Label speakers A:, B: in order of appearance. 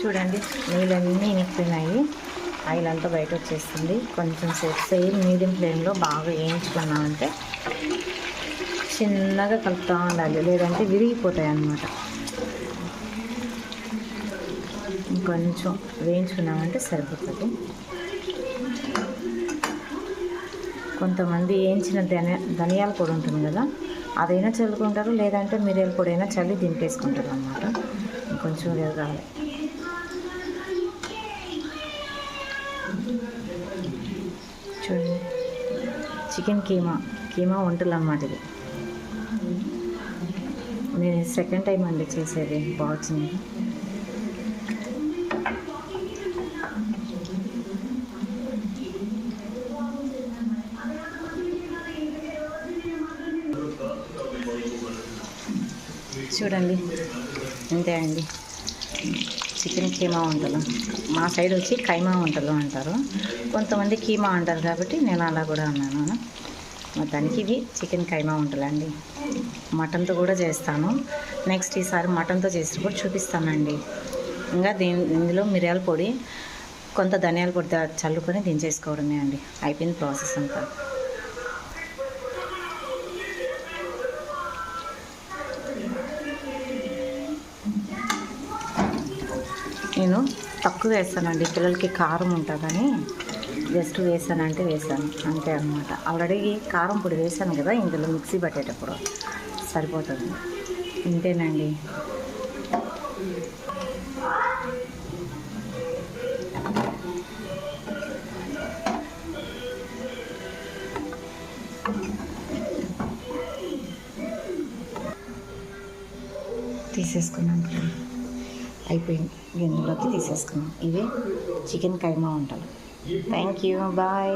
A: చూడండి నీళ్ళన్నీ ఇనికిపోయినాయి, ఆయిల్ అంతా బయట వచ్చేస్తుంది. కొంచెం సేమ్ మీడియం ఫ్లేమ్లో బాగా వేయించుకున్నామంటే చిన్నగా కలుపుతూ ఉండాలి, లేదంటే విరిగిపోతాయి అన్నమాట. ఇంకొంచెం వేయించుకున్నామంటే సరిపోతుంది. కొంతమంది వేయించిన ధనియాల పొడి ఉంటుంది కదా, అదైనా చల్లుకుంటారు, లేదంటే మిరియాల పొడి అయినా చల్లి దింపేసుకుంటారు అన్నమాట. ఇంకొంచెం వేగాలి. చూడండి చికెన్ కీమా వంటలు అన్నమాట ఇది. నేను సెకండ్ టైం అండి చేసేది, బాగుంది. చూడండి అంతే అండి, చికెన్ కీమా వంటలు. మా సైడ్ వచ్చి కైమా వంటలు అంటారు, కొంతమంది కీమా అంటారు, కాబట్టి నేను అలా కూడా అన్నాను. మొత్తానికి ఇవి చికెన్ కైమా వంటలు అండి. మటన్తో కూడా చేస్తాను, నెక్స్ట్ ఈసారి మటన్తో చేసినప్పుడు చూపిస్తానండి. ఇంకా ఇందులో మిరియాల పొడి, కొంత ధనియాల పొడి చల్లుకొని దించేసుకోవడమే అండి, అయిపోయింది ప్రాసెస్ అంతా. నేను తక్కువ వేస్తానండి, పిల్లలకి కారం ఉంటుందని జస్ట్ వేసానంటే వేసాను అంతే అన్నమాట. ఆల్రెడీ కారం పొడి వేసాను కదా ఇందులో, మిక్సీ పట్టేటప్పుడు సరిపోతుంది. ఇంతేనండి. తీసేసుకున్నాను, అయిపోయింది, గిన్నెలోకి తీసేసుకున్నాం. ఇవే చికెన్ కైమా వంటలు. Thank you, bye.